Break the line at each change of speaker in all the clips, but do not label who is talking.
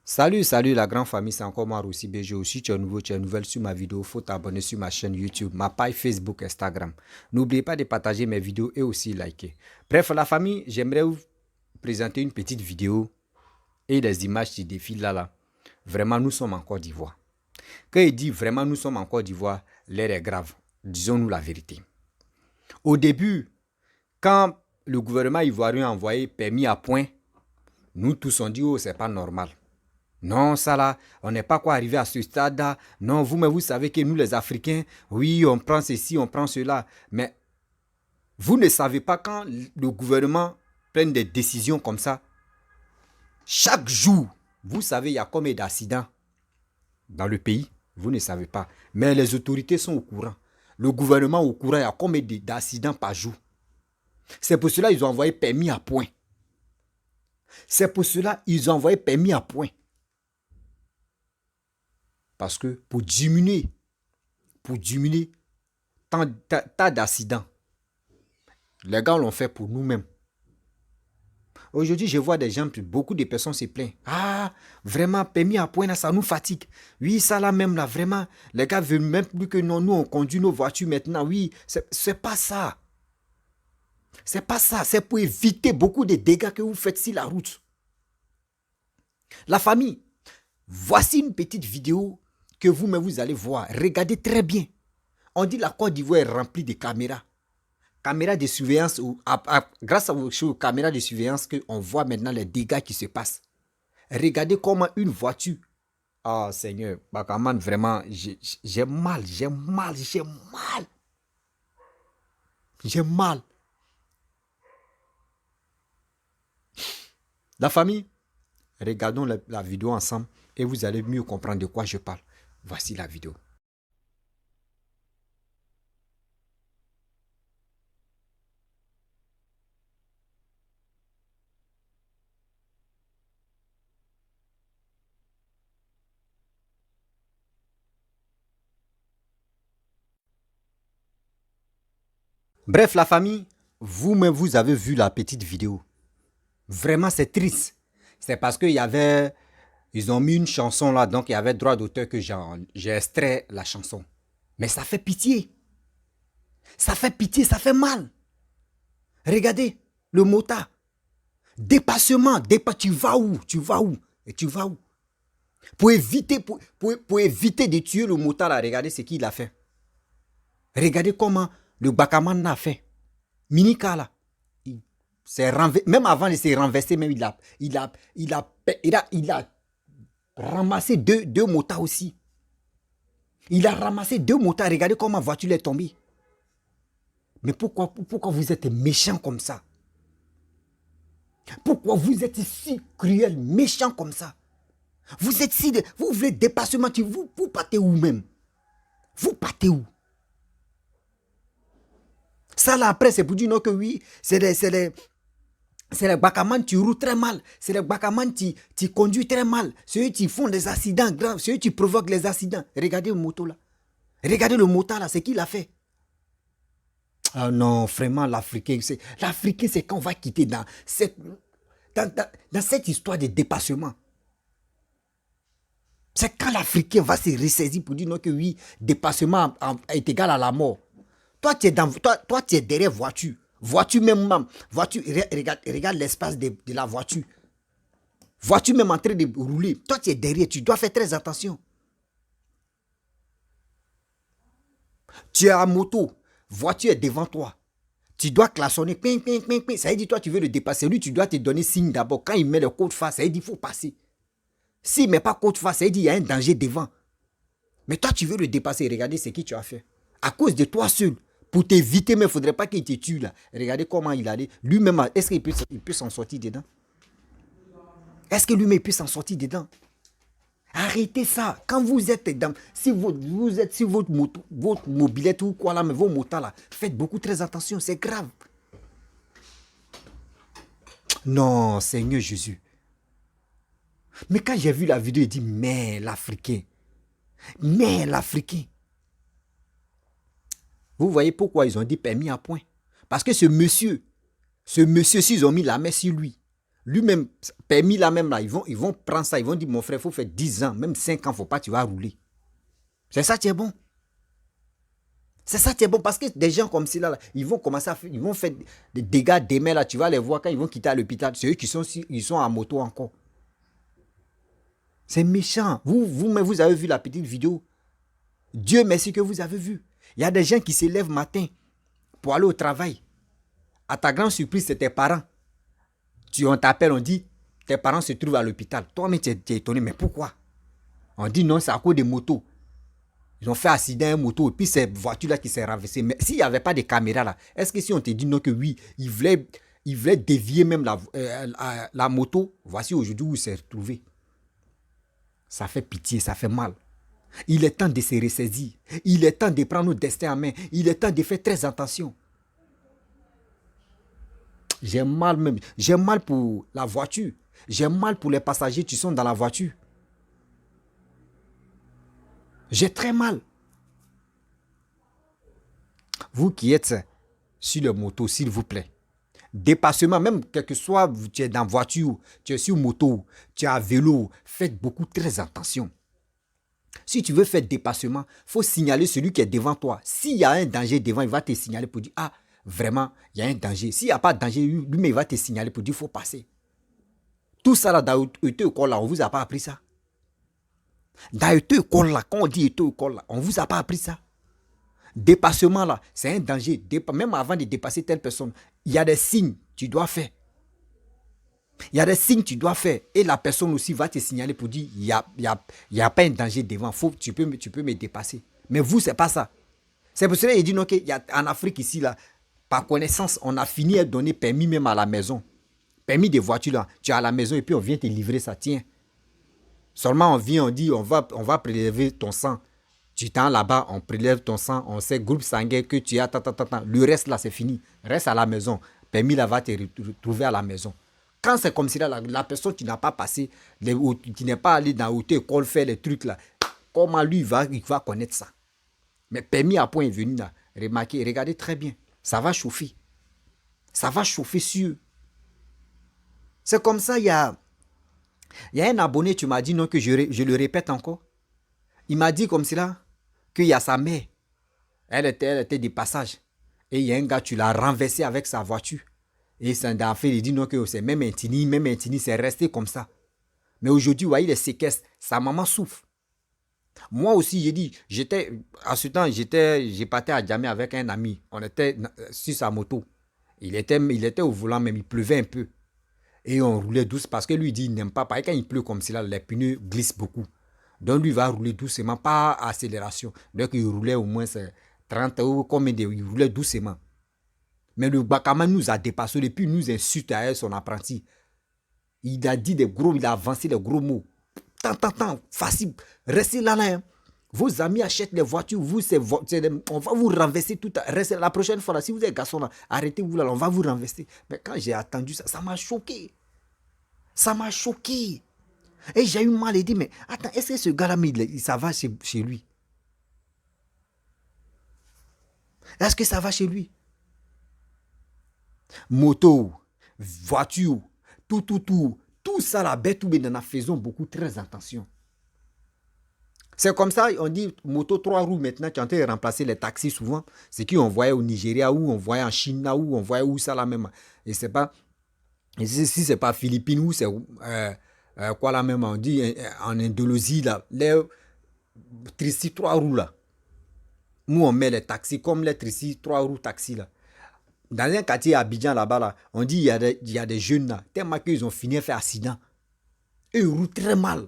Salut la grande famille, c'est encore moi aussi BG aussi, tu es nouveau, tu es nouvelle sur ma vidéo, faut t'abonner sur ma chaîne YouTube, ma page Facebook, Instagram. N'oubliez pas de partager mes vidéos et aussi liker. Bref, la famille, j'aimerais vous présenter une petite vidéo et les images qui défilent là. Vraiment, nous sommes en Côte d'Ivoire. Quand il dit vraiment nous sommes en Côte d'Ivoire, l'air est grave. Disons-nous la vérité. Au début, quand le gouvernement ivoirien a envoyé permis à point, nous tous on dit oh c'est pas normal. Non, ça là, on n'est pas quoi arrivé à ce stade-là. Non, vous-même, vous savez que nous, les Africains, oui, on prend ceci, on prend cela. Mais vous ne savez pas quand le gouvernement prend des décisions comme ça. Chaque jour, vous savez, il y a combien d'accidents dans le pays. Vous ne savez pas. Mais les autorités sont au courant. Le gouvernement est au courant, il y a combien d'accidents par jour. C'est pour cela qu'ils ont envoyé permis à point. C'est pour cela qu'ils ont envoyé permis à point. Parce que pour diminuer tant d'accidents, les gars l'ont fait pour nous-mêmes. Aujourd'hui, je vois des gens, beaucoup de personnes se plaignent. Ah, vraiment, permis à point, là, ça nous fatigue. Oui, ça là même, là, vraiment, les gars veulent même plus que non, nous, on conduit nos voitures maintenant. Oui, c'est pas ça. C'est pas ça. C'est pour éviter beaucoup de dégâts que vous faites sur la route. La famille, voici une petite vidéo que vous-même vous allez voir. Regardez très bien. On dit la Côte d'Ivoire est remplie de caméras. Caméras de surveillance, grâce aux caméras de surveillance qu'on voit maintenant les dégâts qui se passent. Regardez comment une voiture. Ah Seigneur, Bakaman, vraiment, j'ai mal. J'ai mal. La famille, regardons la vidéo ensemble et vous allez mieux comprendre de quoi je parle. Voici la vidéo. Bref, la famille, vous-même, vous avez vu la petite vidéo. Vraiment, c'est triste. C'est parce qu'il y avait... Ils ont mis une chanson là, donc il y avait droit d'auteur que j'ai extrait la chanson. Mais ça fait pitié. Ça fait pitié, ça fait mal. Regardez, le motard. Dépassement, tu vas où? Tu vas où? Et tu vas où? Pour éviter de tuer le motard là, regardez ce qu'il a fait. Regardez comment le Bakaman l'a fait. Minika là. Même avant de se renverser, même il a ramassé deux motards aussi. Il a ramassé deux motards. Regardez comment la voiture est tombée. Mais pourquoi vous êtes méchant comme ça? Pourquoi vous êtes si cruel, méchant comme ça? Vous êtes si... Vous voulez dépassement. Vous partez où même? Vous partez où? Ça là après, c'est pour dire non que oui, c'est les Bakaman qui roulent très mal. C'est les Bakaman qui conduisent très mal. Ceux qui font des accidents graves. Ceux qui provoquent les accidents. Regardez le moto là. Regardez le motard là, c'est qu'il a fait. Ah non, vraiment, l'Africain, c'est quand on va quitter dans cette histoire de dépassement. C'est quand l'Africain va se ressaisir pour dire non que oui, dépassement est égal à la mort. Toi, tu es derrière voiture. Voiture même, voiture, regarde l'espace de la voiture. Voiture même en train de rouler. Toi, tu es derrière, tu dois faire très attention. Tu es à moto, voiture est devant toi. Tu dois klaxonner, ping, ping, ping, ping. Ça veut dire, toi, tu veux le dépasser. Lui, tu dois te donner signe d'abord. Quand il met le code face, ça veut dire qu'il faut passer. S'il ne met pas code face, ça veut dire qu'il y a un danger devant. Mais toi, tu veux le dépasser. Regardez ce que tu as fait. À cause de toi seul. Pour t'éviter, mais il ne faudrait pas qu'il te tue là. Regardez comment il allait. Lui-même, est-ce qu'il peut s'en sortir dedans? Est-ce que lui-même peut s'en sortir dedans? Arrêtez ça. Quand vous êtes dans... Si vous êtes sur votre mobilette ou quoi là, mais vos motos là, faites beaucoup très attention. C'est grave. Non, Seigneur Jésus. Mais quand j'ai vu la vidéo, il dit, mais l'Africain. Mais l'Africain. Vous voyez pourquoi ils ont dit permis à point. Parce que ce monsieur, s'ils ont mis la main sur lui, Lui-même, permis là même là, ils vont prendre ça, ils vont dire, mon frère, il faut faire 10 ans, même 5 ans, il ne faut pas, tu vas rouler. C'est ça qui est bon. C'est ça qui est bon parce que des gens comme ceux-là, ils vont commencer à faire, ils vont faire des dégâts demain là, tu vas les voir quand ils vont quitter l'hôpital. C'est eux qui sont, ils sont en moto encore. C'est méchant. Vous avez vu la petite vidéo. Dieu merci que vous avez vu. Il y a des gens qui se lèvent matin pour aller au travail. À ta grande surprise, c'est tes parents. On t'appelle, on dit, tes parents se trouvent à l'hôpital. Toi-même, tu es étonné, mais pourquoi? On dit non, c'est à cause des motos. Ils ont fait accident à moto et puis cette voiture-là qui s'est renversée. Mais s'il n'y avait pas de caméras là, est-ce que si on te dit non que oui, ils voulaient dévier même la moto, voici aujourd'hui où il s'est retrouvé. Ça fait pitié, ça fait mal. Il est temps de se ressaisir. Il est temps de prendre notre destin en main. Il est temps de faire très attention. J'ai mal même. J'ai mal pour la voiture. J'ai mal pour les passagers qui sont dans la voiture. J'ai très mal. Vous qui êtes sur le moto, s'il vous plaît. Dépassement, même quel que soit, tu es dans voiture, tu es sur moto, tu es à vélo, faites beaucoup très attention. Si tu veux faire dépassement, il faut signaler celui qui est devant toi. S'il y a un danger devant, il va te signaler pour dire, ah, vraiment, il y a un danger. S'il n'y a pas de danger, lui-même, il va te signaler pour dire, il faut passer. Tout ça, là, dans l'école, là, on ne vous a pas appris ça. Dans l'école, là, quand on dit école, là, on ne vous a pas appris ça. Dépassement, là, c'est un danger. Même avant de dépasser telle personne, il y a des signes que tu dois faire. Il y a des signes que tu dois faire. Et la personne aussi va te signaler pour dire, il y a pas un danger devant. Tu peux me dépasser. Mais vous, ce n'est pas ça. C'est pour cela qu'il dit, non, en Afrique ici, là, par connaissance, on a fini à donner permis même à la maison. Permis de voiture, là. Tu es à la maison et puis on vient te livrer ça. Tiens. Seulement on vient, on dit, on va prélever ton sang. Tu t'en là-bas, on prélève ton sang, on sait groupe sanguin que tu as, le reste là c'est fini. Reste à la maison. Permis là va te retrouver à la maison. Quand c'est comme si là, la personne qui n'a pas passé, qui n'est pas allé dans l'autre école faire les trucs là, comment lui il va connaître ça? Mais permis à point est venu là. Remarquez, regardez très bien. Ça va chauffer. Ça va chauffer sur. C'est comme ça, il y a un abonné, tu m'as dit non, que je le répète encore. Il m'a dit comme cela qu'il y a sa mère. Elle était de passage. Et il y a un gars, tu l'as renversé avec sa voiture. Et c'est un fait, il dit non, que c'est même Intini, c'est resté comme ça. Mais aujourd'hui, voyez les séquestres. Sa maman souffre. Moi aussi, j'ai dit, à ce temps, j'ai parti à Djamé avec un ami. On était sur sa moto. Il était au volant, même il pleuvait un peu. Et on roulait douce parce que lui, il dit, il n'aime pas. Parce que quand il pleut comme cela, les pneus glissent beaucoup. Donc lui, il va rouler doucement, pas à accélération. Donc il roulait au moins 30 ou combien de... Il roulait doucement. Mais le Bakama nous a dépassé et puis nous insulte à son apprenti. Il a dit des gros, il a avancé des gros mots. Tant, facile. Restez là. Hein. Vos amis achètent les voitures, vous, on va vous renverser tout. Restez la prochaine fois, là, si vous êtes garçon, là, arrêtez-vous là, on va vous renverser. Mais quand j'ai attendu ça, ça m'a choqué. Ça m'a choqué. Et j'ai eu mal et dit, mais attends, est-ce que ce gars-là, ça va chez lui? Est-ce que ça va chez lui? Moto, voiture, tout ça, la bête ou bien, faisons beaucoup très attention. C'est comme ça, on dit moto 3 roues maintenant qui ont été remplacé les taxis souvent. C'est qu'on voyait au Nigeria ou on voyait en Chine là, ou on voyait où ça là même. Et c'est pas, et si c'est pas Philippines ou c'est quoi là même, on dit en Indonésie là, les tricycles 3 roues là. Nous on met les taxis comme les tricycles 3 roues taxis là. Dans un quartier à Abidjan là-bas là, on dit il y a des jeunes là, tellement qu'ils ont fini à faire accident. Et ils roulent très mal.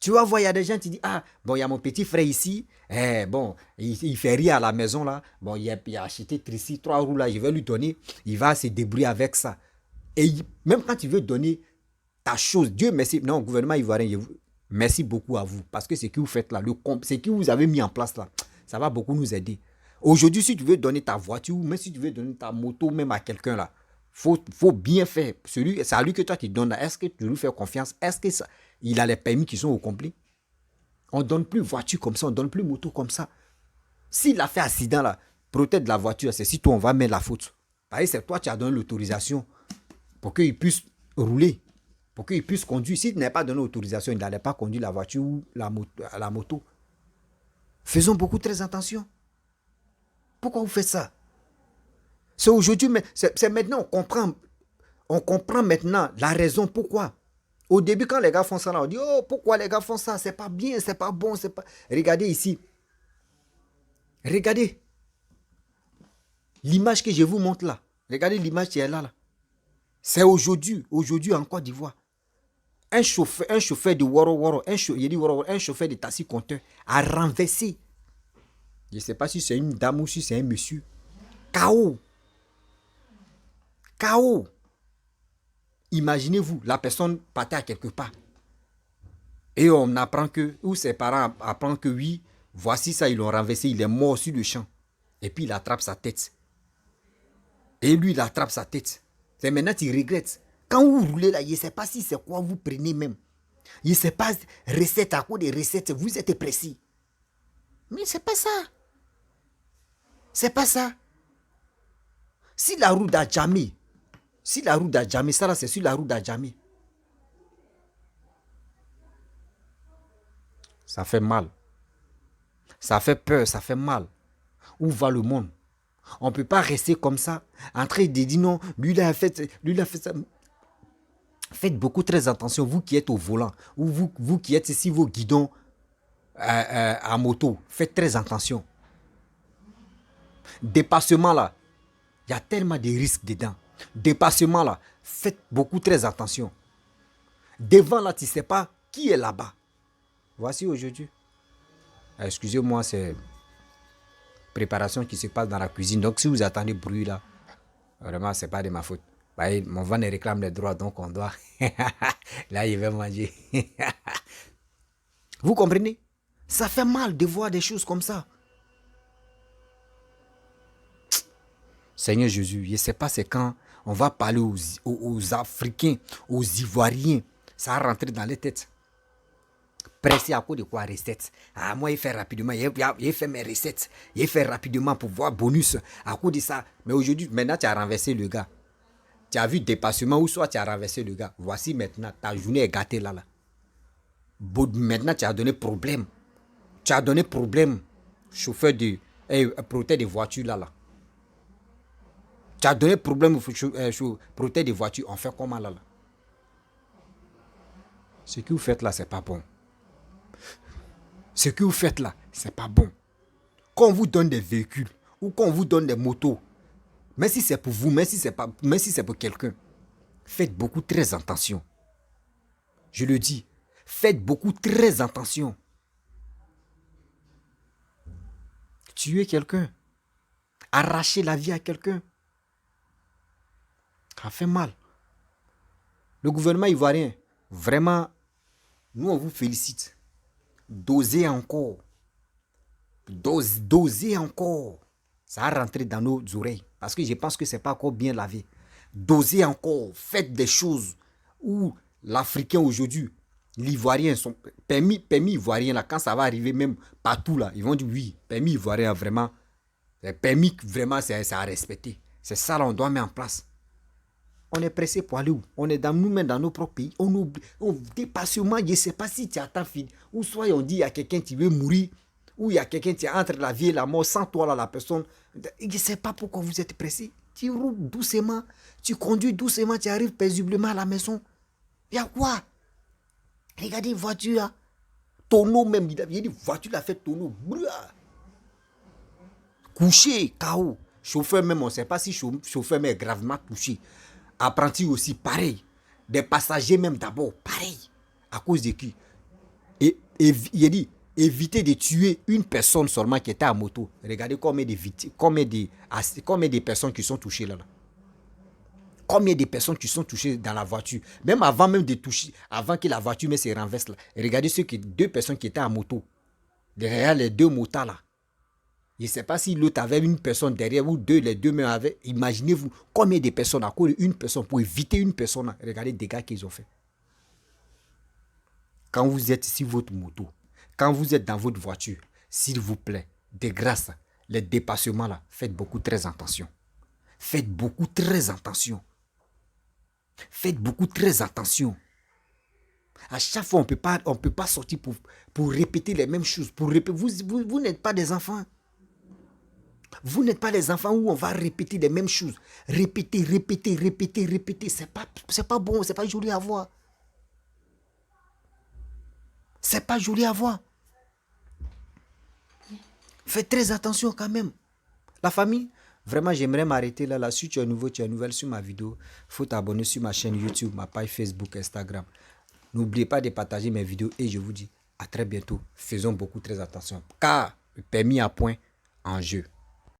Tu vas voir, il y a des gens qui disent, ah, bon, il y a mon petit frère ici, bon, il fait rien à la maison là, bon, il a acheté tricycle 3 roues là, je vais lui donner, il va se débrouiller avec ça. Et même quand tu veux donner ta chose, Dieu merci, non, gouvernement ivoirien, merci beaucoup à vous, parce que ce que vous faites là, ce que vous avez mis en place là, ça va beaucoup nous aider. Aujourd'hui, si tu veux donner ta voiture, même si tu veux donner ta moto, même à quelqu'un là, faut bien faire. C'est à lui que toi tu donnes là. Est-ce que tu lui fais confiance? Est-ce que ça, il a les permis qui sont au complet? On ne donne plus voiture comme ça, on ne donne plus moto comme ça. S'il a fait accident là, protège la voiture, c'est si toi on va mettre la faute. Parce que c'est toi qui as donné l'autorisation pour qu'il puisse rouler, pour qu'il puisse conduire. S'il n'est pas donné autorisation, il n'allait pas conduire la voiture ou la moto. Faisons beaucoup très attention. Pourquoi vous faites ça? C'est aujourd'hui, mais c'est maintenant, on comprend maintenant la raison pourquoi. Au début, quand les gars font ça, là, on dit, oh, pourquoi les gars font ça? C'est pas bien, c'est pas bon, c'est pas... Regardez ici. Regardez. L'image que je vous montre là. Regardez l'image qui est là. C'est aujourd'hui en Côte d'Ivoire. Un chauffeur de Woro Woro, un chauffeur de taxi compteur a renversé. Je ne sais pas si c'est une dame ou si c'est un monsieur. KO. KO. Imaginez-vous, la personne partait à quelque part. Et on apprend que, ou ses parents apprennent que oui, voici ça, ils l'ont renversé, il est mort sur le champ. Et puis il attrape sa tête. Et lui, il attrape sa tête. C'est maintenant qu'il regrette. Quand vous roulez là, je ne sais pas si c'est quoi vous prenez même. Je ne sais pas, recette à cause des recettes, vous êtes précis. Mais c'est pas ça. C'est pas ça. Si la roue d'Adjamé, ça là c'est sur la roue d'Adjamé. Ça fait mal. Ça fait peur, ça fait mal. Où va le monde? On ne peut pas rester comme ça, en train de dire non, lui il a fait ça. Faites beaucoup très attention, vous qui êtes au volant, ou vous qui êtes ici, vos guidons à moto, faites très attention. Dépassement là, il y a tellement de risques dedans. Dépassement là, faites beaucoup très attention. Devant là, tu ne sais pas qui est là-bas. Voici aujourd'hui. Excusez-moi, c'est préparation qui se passe dans la cuisine. Donc si vous attendez bruit là, vraiment c'est pas de ma faute. Mon van réclame les droits, donc on doit. Là, il va manger. Vous comprenez? Ça fait mal de voir des choses comme ça. Seigneur Jésus, je ne sais pas c'est quand on va parler aux Africains, aux Ivoiriens. Ça va rentrer dans les têtes. Pressé à cause de quoi? Recettes. Ah, moi, il fait rapidement. Il fait mes recettes. Il fait rapidement pour voir bonus. À cause de ça. Mais aujourd'hui, maintenant, tu as renversé le gars. Tu as vu dépassement ou soit tu as renversé le gars. Voici maintenant, ta journée est gâtée là. Maintenant, tu as donné problème. Tu as donné problème. Chauffeur de... protège des voitures là. Tu as donné problème au protège des voitures. On fait comment là? Ce que vous faites là, c'est pas bon. Ce que vous faites là, c'est pas bon. Quand on vous donne des véhicules ou quand on vous donne des motos, même si c'est pour vous, même si c'est pour quelqu'un, faites beaucoup très attention. Je le dis, faites beaucoup très attention. Tuer quelqu'un, arracher la vie à quelqu'un, ça fait mal. Le gouvernement ivoirien, vraiment, nous on vous félicite. Dosez encore. Dosez encore. Ça va rentrer dans nos oreilles. Parce que je pense que ce n'est pas encore bien lavé. Dosez encore. Faites des choses où l'Africain aujourd'hui, l'Ivoirien, sont permis ivoirien, là, quand ça va arriver même partout, là, ils vont dire oui, permis ivoirien, vraiment, permis, vraiment, c'est à respecter. C'est ça, là, on doit mettre en place. On est pressé pour aller où? On est dans nous-mêmes, dans nos propres pays. On oublie. Dépassement, je ne sais pas si tu attends fini. Ou soit on dit il y a quelqu'un qui veut mourir. Ou il y a quelqu'un qui est entre la vie et la mort. Sans toi, là, la personne. Je ne sais pas pourquoi vous êtes pressé. Tu roules doucement. Tu conduis doucement. Tu arrives paisiblement à la maison. Il y a quoi? Regardez une voiture. Là. Tonneau même. Il y a une voiture, a fait tonneau. Couché, KO. Chauffeur même, on ne sait pas si chauffeur même est gravement touché. Apprenti aussi, pareil. Des passagers même d'abord, pareil. À cause de qui? Et il a dit, évitez de tuer une personne seulement qui était à moto. Regardez combien de personnes qui sont touchées là. Combien de personnes qui sont touchées dans la voiture. Même avant même de toucher, avant que la voiture se renverse là. Regardez deux personnes qui étaient à moto. Derrière les deux motards là. Je ne sais pas si l'autre avait une personne derrière ou les deux mêmes avaient. Imaginez-vous combien de personnes à cause d'une personne pour éviter une personne. Regardez les dégâts qu'ils ont fait. Quand vous êtes sur votre moto, quand vous êtes dans votre voiture, s'il vous plaît, de grâce, les dépassements là, faites beaucoup très attention. Faites beaucoup très attention. Faites beaucoup très attention. À chaque fois, on peut pas sortir pour répéter les mêmes choses. Vous n'êtes pas des enfants. Vous n'êtes pas les enfants où on va répéter les mêmes choses. Répéter, répéter, répéter, répéter. C'est pas bon, c'est pas joli à voir. C'est pas joli à voir. Faites très attention quand même. La famille, vraiment, j'aimerais m'arrêter là. Si tu es nouveau, tu es nouvelle sur ma vidéo, il faut t'abonner sur ma chaîne YouTube, ma page Facebook, Instagram. N'oubliez pas de partager mes vidéos et je vous dis à très bientôt. Faisons beaucoup très attention car le permis à point en jeu.